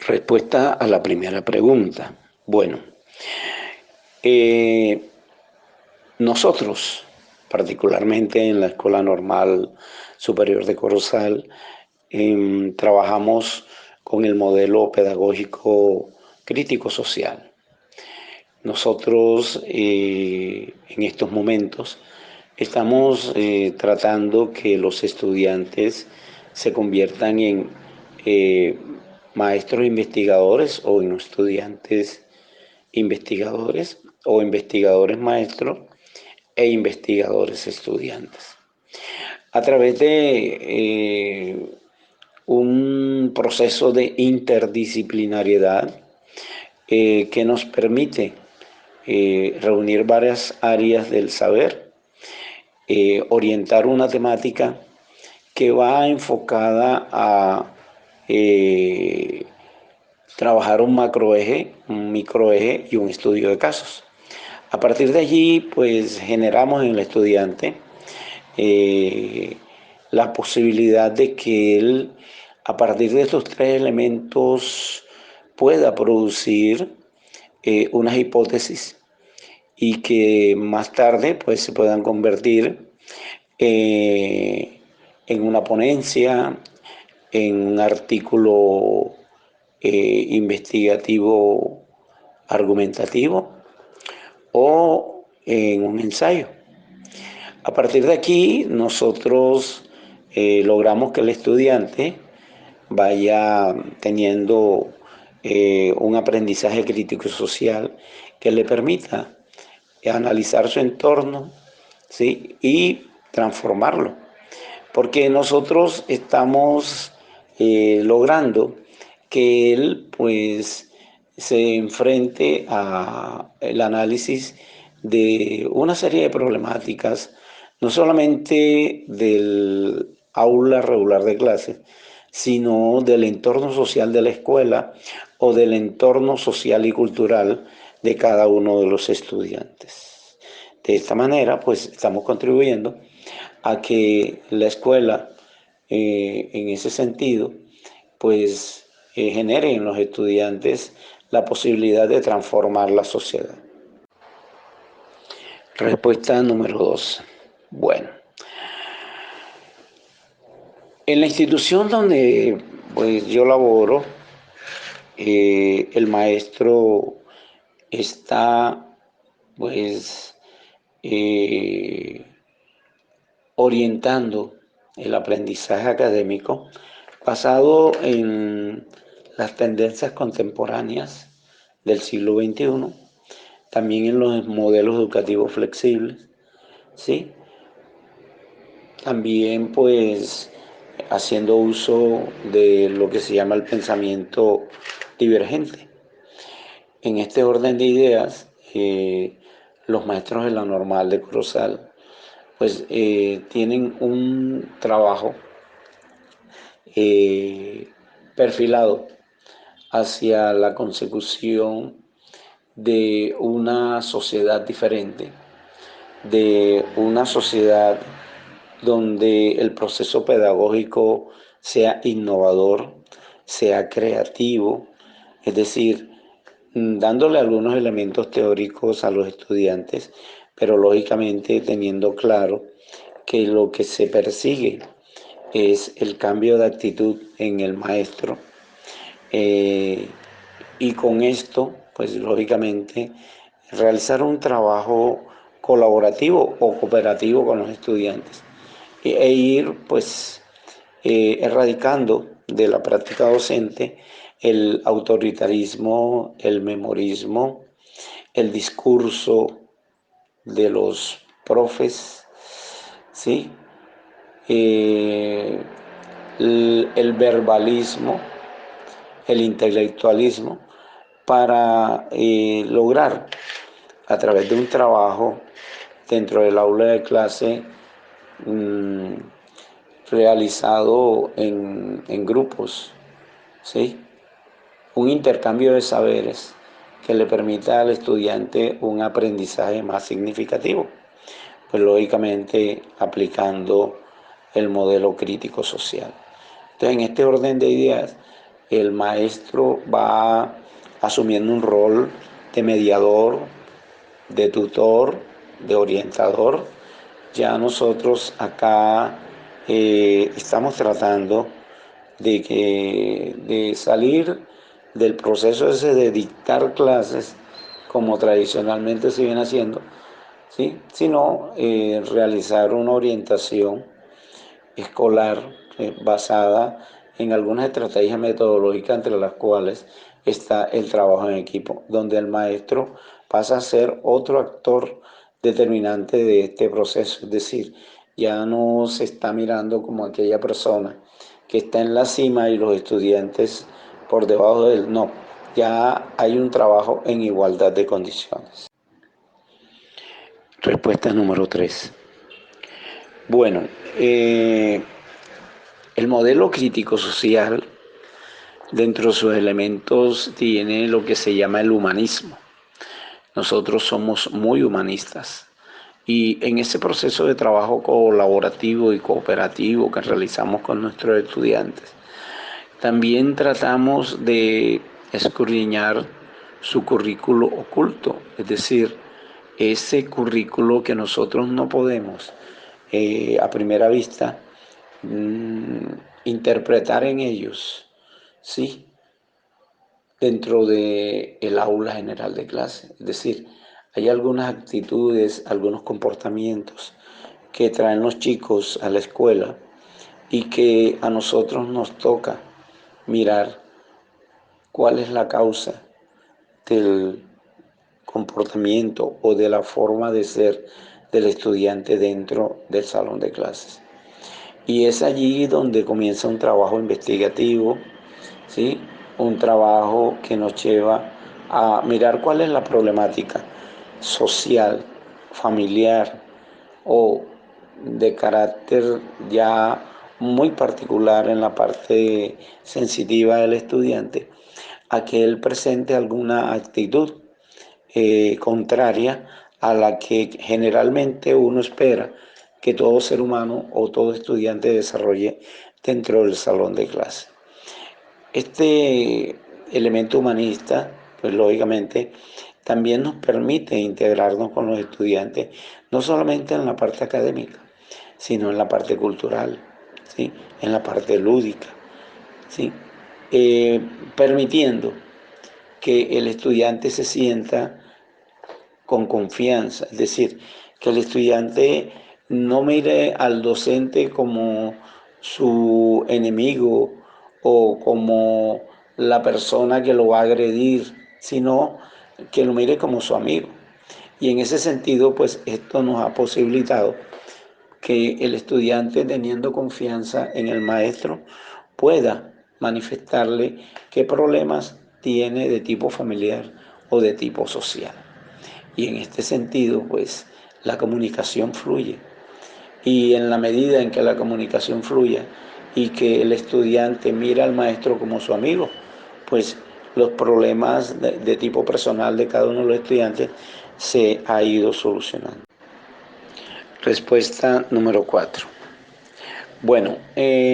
Respuesta a la primera pregunta. Bueno, eh, nosotros, particularmente en la Escuela Normal Superior de Corozal, trabajamos con el modelo pedagógico crítico social. Nosotros en estos momentos estamos tratando que los estudiantes se conviertan en eh, maestros investigadores o en estudiantes investigadores o investigadores maestros e investigadores estudiantes. A través de un proceso de interdisciplinariedad que nos permite reunir varias áreas del saber, orientar una temática que va enfocada a trabajar un macroeje, un microeje y un estudio de casos. A partir de allí, pues generamos en el estudiante la posibilidad de que él, a partir de estos tres elementos, pueda producir unas hipótesis y que más tarde pues se puedan convertir en una ponencia, en un artículo investigativo argumentativo o en un ensayo. A partir de aquí nosotros logramos que el estudiante vaya teniendo un aprendizaje crítico social que le permita analizar su entorno, ¿sí? Y transformarlo. Porque nosotros estamos logrando que él pues se enfrente al análisis de una serie de problemáticas, no solamente del aula regular de clases, sino del entorno social de la escuela o del entorno social y cultural de cada uno de los estudiantes. De esta manera, pues estamos contribuyendo a que la escuela, en ese sentido, pues genere en los estudiantes la posibilidad de transformar la sociedad. Respuesta número 2. Bueno, en la institución donde pues, yo laboro, el maestro está pues orientando el aprendizaje académico basado en las tendencias contemporáneas del siglo XXI, también en los modelos educativos flexibles, ¿sí? También pues haciendo uso de lo que se llama el pensamiento divergente. En este orden de ideas, los maestros de la Normal de Corozal pues tienen un trabajo perfilado hacia la consecución de una sociedad diferente, de una sociedad donde el proceso pedagógico sea innovador, sea creativo, es decir, dándole algunos elementos teóricos a los estudiantes, pero lógicamente teniendo claro que lo que se persigue es el cambio de actitud en el maestro y con esto, pues lógicamente, realizar un trabajo colaborativo o cooperativo con los estudiantes e ir pues erradicando de la práctica docente el autoritarismo, el memorismo, el discurso de los profes, ¿sí? El verbalismo, el intelectualismo, para lograr a través de un trabajo dentro del aula de clase realizado en grupos, ¿sí? Un intercambio de saberes que le permita al estudiante un aprendizaje más significativo, pues lógicamente aplicando el modelo crítico social. Entonces, en este orden de ideas, el maestro va asumiendo un rol de mediador, de tutor, de orientador. Ya nosotros acá estamos tratando de salir del proceso ese de dictar clases como tradicionalmente se viene haciendo, ¿sí? Sino realizar una orientación escolar basada en algunas estrategias metodológicas entre las cuales está el trabajo en equipo, donde el maestro pasa a ser otro actor determinante de este proceso, es decir, ya no se está mirando como aquella persona que está en la cima y los estudiantes por debajo de él, no, ya hay un trabajo en igualdad de condiciones. Respuesta número 3. Bueno, el modelo crítico social, dentro de sus elementos, tiene lo que se llama el humanismo. Nosotros somos muy humanistas y en ese proceso de trabajo colaborativo y cooperativo que realizamos con nuestros estudiantes, también tratamos de escudriñar su currículo oculto, es decir, ese currículo que nosotros no podemos a primera vista interpretar en ellos, ¿sí? Dentro del aula general de clase. Es decir, hay algunas actitudes, algunos comportamientos que traen los chicos a la escuela y que a nosotros nos toca mirar cuál es la causa del comportamiento o de la forma de ser del estudiante dentro del salón de clases. Y es allí donde comienza un trabajo investigativo, ¿sí? Un trabajo que nos lleva a mirar cuál es la problemática social, familiar o de carácter ya muy particular en la parte sensitiva del estudiante, a que él presente alguna actitud contraria a la que generalmente uno espera que todo ser humano o todo estudiante desarrolle dentro del salón de clase. Este elemento humanista, pues lógicamente, también nos permite integrarnos con los estudiantes, no solamente en la parte académica, sino en la parte cultural, ¿sí? En la parte lúdica, ¿sí? Eh, Permitiendo que el estudiante se sienta con confianza, es decir, que el estudiante no mire al docente como su enemigo o como la persona que lo va a agredir, sino que lo mire como su amigo. Y en ese sentido, pues esto nos ha posibilitado que el estudiante, teniendo confianza en el maestro, pueda manifestarle qué problemas tiene de tipo familiar o de tipo social. Y en este sentido, pues la comunicación fluye. Y en la medida en que la comunicación fluya y que el estudiante mira al maestro como su amigo, pues los problemas de tipo personal de cada uno de los estudiantes se ha ido solucionando. Respuesta número 4. Bueno,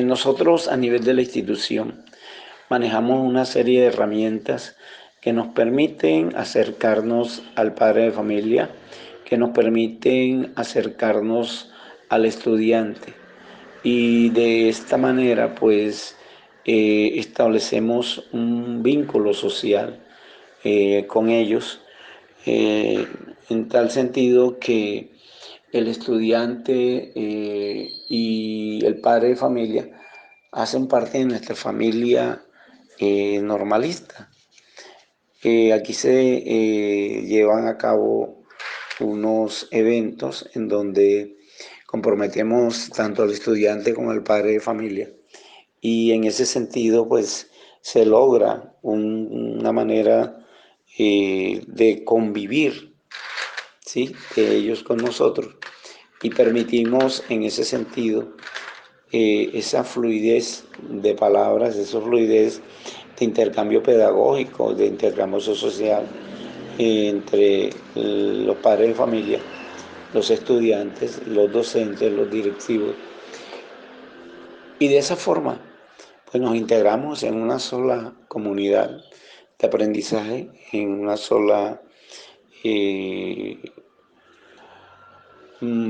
nosotros a nivel de la institución manejamos una serie de herramientas que nos permiten acercarnos al padre de familia, que nos permiten acercarnos al estudiante. Y de esta manera, pues, establecemos un vínculo social con ellos, eh, en tal sentido que el estudiante y el padre de familia hacen parte de nuestra familia normalista. Aquí se llevan a cabo unos eventos en donde comprometemos tanto al estudiante como al padre de familia y en ese sentido pues se logra una manera de convivir, ¿sí? De ellos con nosotros y permitimos en ese sentido esa fluidez de palabras, esa fluidez de intercambio pedagógico, de intercambio social entre los padres de familia, los estudiantes, los docentes, los directivos. Y de esa forma pues nos integramos en una sola comunidad de aprendizaje, en una sola eh,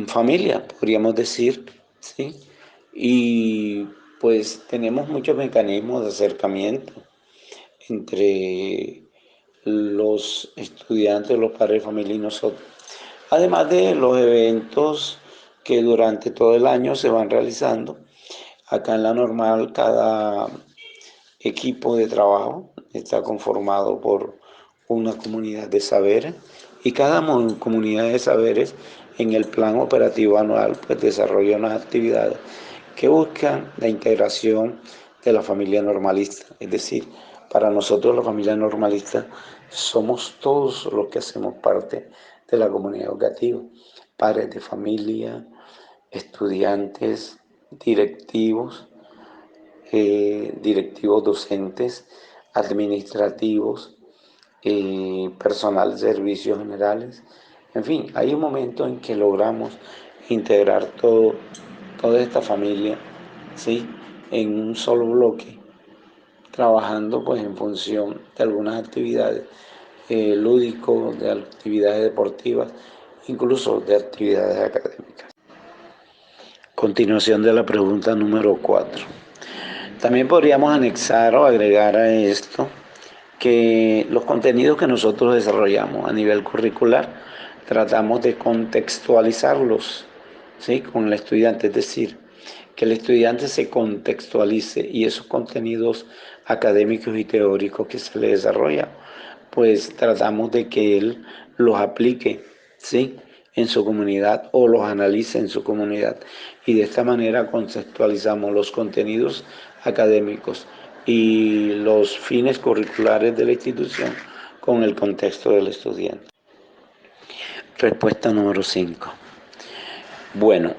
familia, podríamos decir, ¿sí? Y pues tenemos muchos mecanismos de acercamiento entre los estudiantes, los padres de familia y nosotros. Además de los eventos que durante todo el año se van realizando. Acá en la normal, cada equipo de trabajo está conformado por una comunidad de saberes y cada comunidad de saberes en el plan operativo anual pues desarrolla unas actividades que buscan la integración de la familia normalista. Es decir, para nosotros la familia normalista somos todos los que hacemos parte de la comunidad educativa, padres de familia, estudiantes, directivos, directivos docentes, administrativos, personal de servicios generales. En fin, hay un momento en que logramos integrar toda esta familia, ¿sí?, en un solo bloque, trabajando pues en función de algunas actividades lúdicas, de actividades deportivas, incluso de actividades académicas. Continuación de la pregunta número 4. También podríamos anexar o agregar a esto que los contenidos que nosotros desarrollamos a nivel curricular tratamos de contextualizarlos, ¿sí?, con el estudiante, es decir, que el estudiante se contextualice y esos contenidos académicos y teóricos que se le desarrolla, pues tratamos de que él los aplique, ¿sí?, en su comunidad o los analice en su comunidad. Y de esta manera contextualizamos los contenidos académicos y los fines curriculares de la institución con el contexto del estudiante. Respuesta número 5. Bueno,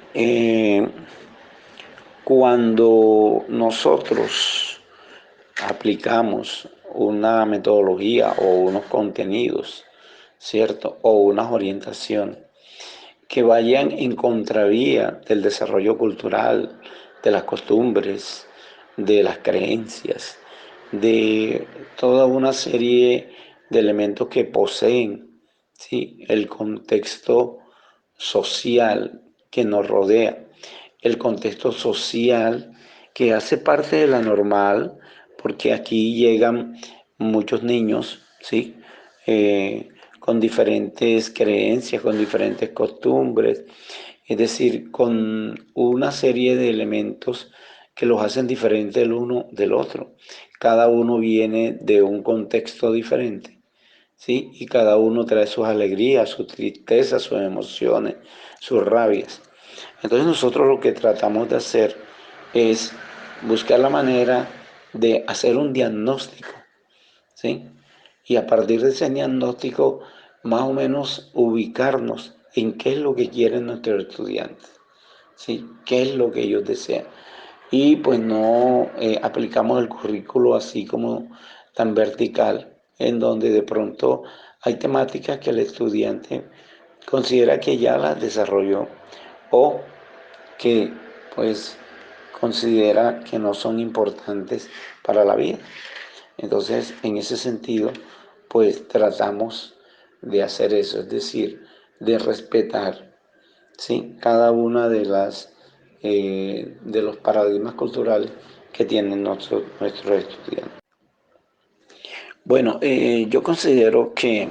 cuando nosotros aplicamos una metodología o unos contenidos, ¿cierto?, o unas orientaciones que vayan en contravía del desarrollo cultural, de las costumbres, de las creencias, de toda una serie de elementos que poseen, ¿sí?, el contexto social que nos rodea, el contexto social que hace parte de la normal, porque aquí llegan muchos niños, ¿sí?, con diferentes creencias, con diferentes costumbres, es decir, con una serie de elementos que los hacen diferentes el uno del otro. Cada uno viene de un contexto diferente, ¿sí?, y cada uno trae sus alegrías, sus tristezas, sus emociones, sus rabias. Entonces nosotros lo que tratamos de hacer es buscar la manera de hacer un diagnóstico, ¿sí?, y a partir de ese diagnóstico más o menos ubicarnos en qué es lo que quieren nuestros estudiantes, ¿sí?, qué es lo que ellos desean. Y pues no aplicamos el currículo así como tan vertical, en donde de pronto hay temáticas que el estudiante considera que ya las desarrolló o que pues considera que no son importantes para la vida. Entonces, en ese sentido, pues tratamos de hacer eso, es decir, de respetar, ¿sí?, cada una de los paradigmas culturales que tienen nuestros estudiantes. Bueno, yo considero que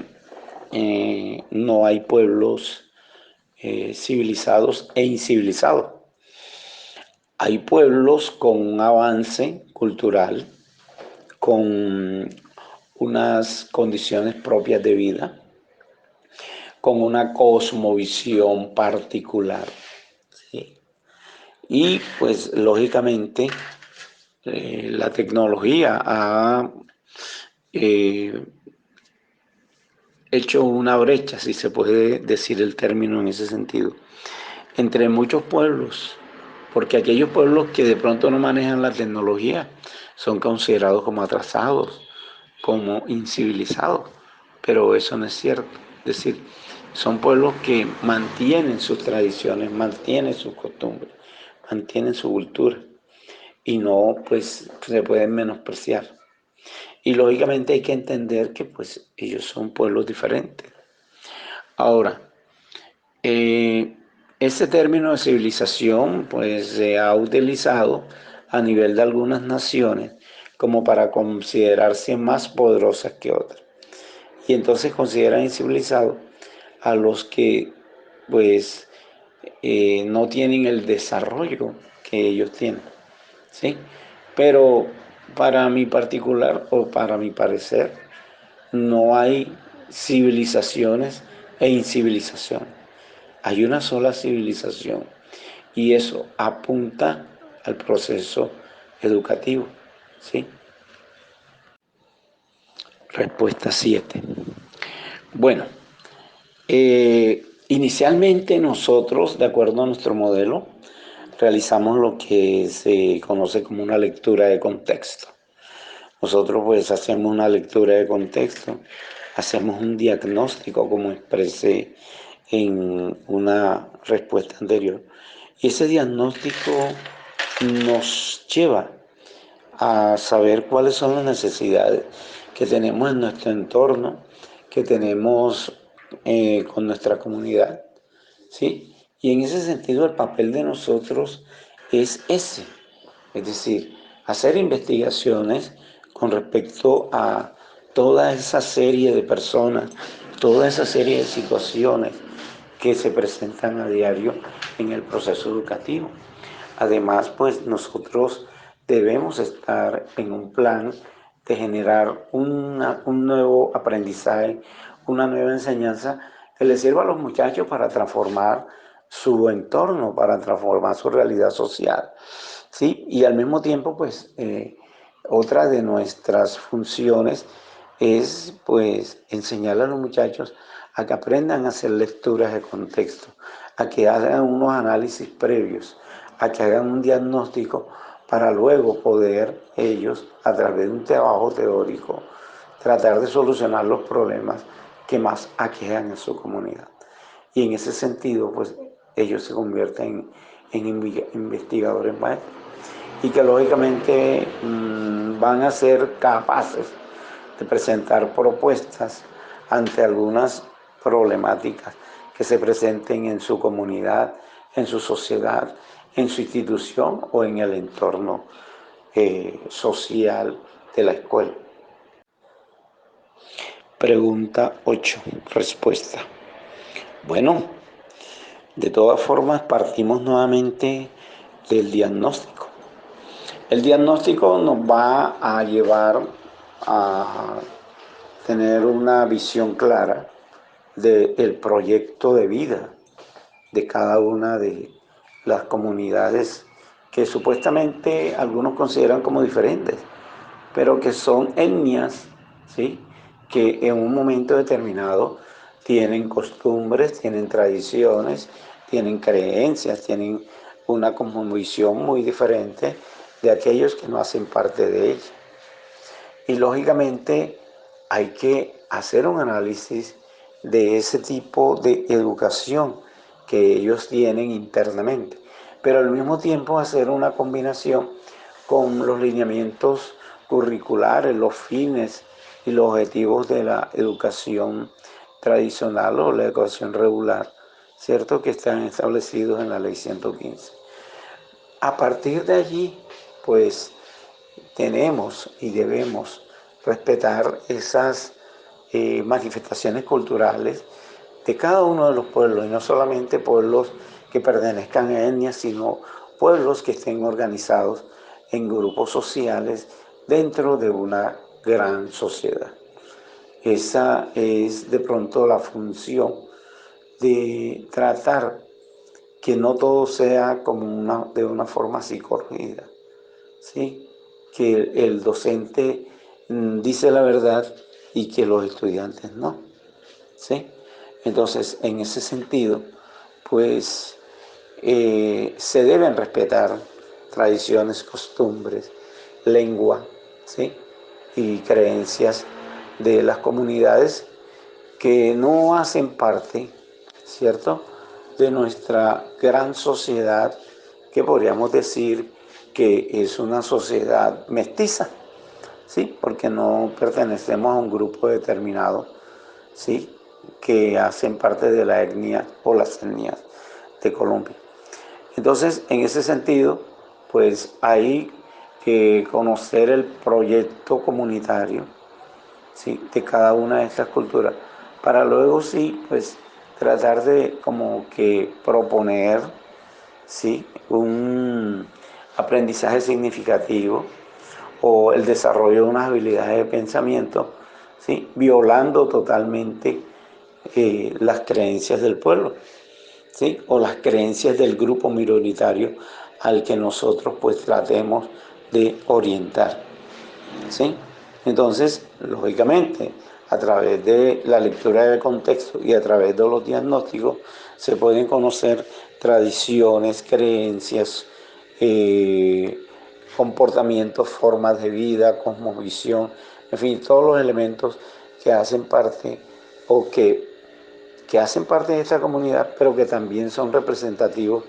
no hay pueblos civilizados e incivilizados. Hay pueblos con un avance cultural, con unas condiciones propias de vida, con una cosmovisión particular, ¿sí? Y pues lógicamente la tecnología ha eh, hecho una brecha, si se puede decir el término en ese sentido, entre muchos pueblos, porque aquellos pueblos que de pronto no manejan la tecnología son considerados como atrasados, como incivilizados, pero eso no es cierto. Es decir, son pueblos que mantienen sus tradiciones, mantienen sus costumbres, mantienen su cultura. y no pues se pueden menospreciar. Y lógicamente hay que entender que pues ellos son pueblos diferentes. Ahora, eh, este término de civilización pues se ha utilizado a nivel de algunas naciones como para considerarse más poderosas que otras. Y entonces consideran incivilizados a los que pues no tienen el desarrollo que ellos tienen, ¿sí? Pero para mi particular o para mi parecer, no hay civilizaciones e incivilizaciones. Hay una sola civilización y eso apunta al proceso educativo, ¿sí? Respuesta 7. Bueno, inicialmente nosotros, de acuerdo a nuestro modelo, realizamos lo que se conoce como una lectura de contexto. Nosotros pues hacemos una lectura de contexto, hacemos un diagnóstico como expresé en una respuesta anterior. Y ese diagnóstico nos lleva a saber cuáles son las necesidades que tenemos en nuestro entorno, que tenemos con nuestra comunidad, ¿sí? Y en ese sentido el papel de nosotros es ese, es decir, hacer investigaciones con respecto a toda esa serie de personas, toda esa serie de situaciones que se presentan a diario en el proceso educativo. Además, pues nosotros debemos estar en un plan de generar un nuevo aprendizaje, una nueva enseñanza que les sirva a los muchachos para transformar su entorno, para transformar su realidad social, ¿sí? Y al mismo tiempo, pues, otra de nuestras funciones es, pues, enseñarle a los muchachos a que aprendan a hacer lecturas de contexto, a que hagan unos análisis previos, a que hagan un diagnóstico para luego poder ellos, a través de un trabajo teórico, tratar de solucionar los problemas que más aquejan en su comunidad. Y en ese sentido, pues ellos se convierten en investigadores maestros y que lógicamente van a ser capaces de presentar propuestas ante algunas problemáticas que se presenten en su comunidad, en su sociedad, en su institución o en el entorno social de la escuela. Pregunta 8. Respuesta. Bueno, de todas formas partimos nuevamente del diagnóstico. El diagnóstico nos va a llevar a tener una visión clara del proyecto de vida de cada una de las comunidades que supuestamente algunos consideran como diferentes, pero que son etnias, ¿sí? Que en un momento determinado tienen costumbres, tienen tradiciones, tienen creencias, tienen una cosmovisión muy diferente de aquellos que no hacen parte de ella. Y lógicamente hay que hacer un análisis de ese tipo de educación que ellos tienen internamente, pero al mismo tiempo hacer una combinación con los lineamientos curriculares, los fines y los objetivos de la educación tradicional o la educación regular, ¿cierto? Que están establecidos en la Ley 115. A partir de allí, pues tenemos y debemos respetar esas manifestaciones culturales de cada uno de los pueblos, y no solamente pueblos que pertenezcan a etnias, sino pueblos que estén organizados en grupos sociales dentro de una gran sociedad. Esa es de pronto la función de tratar que no todo sea como de una forma psicológica, ¿sí? Que el docente dice la verdad y que los estudiantes no, ¿sí? Entonces, en ese sentido, pues se deben respetar tradiciones, costumbres, lengua, ¿sí? Y creencias de las comunidades que no hacen parte, ¿cierto?, de nuestra gran sociedad, que podríamos decir que es una sociedad mestiza, ¿sí? Porque no pertenecemos a un grupo determinado, ¿sí? Que hacen parte de la etnia o las etnias de Colombia. Entonces, en ese sentido, pues hay que conocer el proyecto comunitario, ¿sí? De cada una de estas culturas, para luego sí, pues tratar de como que proponer, ¿sí? Un aprendizaje significativo o el desarrollo de unas habilidades de pensamiento, ¿sí? Violando totalmente las creencias del pueblo, ¿sí? O las creencias del grupo minoritario al que nosotros pues tratemos de orientar, ¿sí? Entonces, lógicamente, a través de la lectura del contexto y a través de los diagnósticos se pueden conocer tradiciones, creencias, eh, comportamientos, formas de vida, cosmovisión, en fin, todos los elementos que hacen parte o que hacen parte de esta comunidad, pero que también son representativos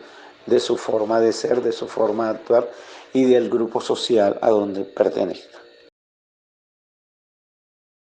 de su forma de ser, de su forma de actuar y del grupo social a donde pertenezca.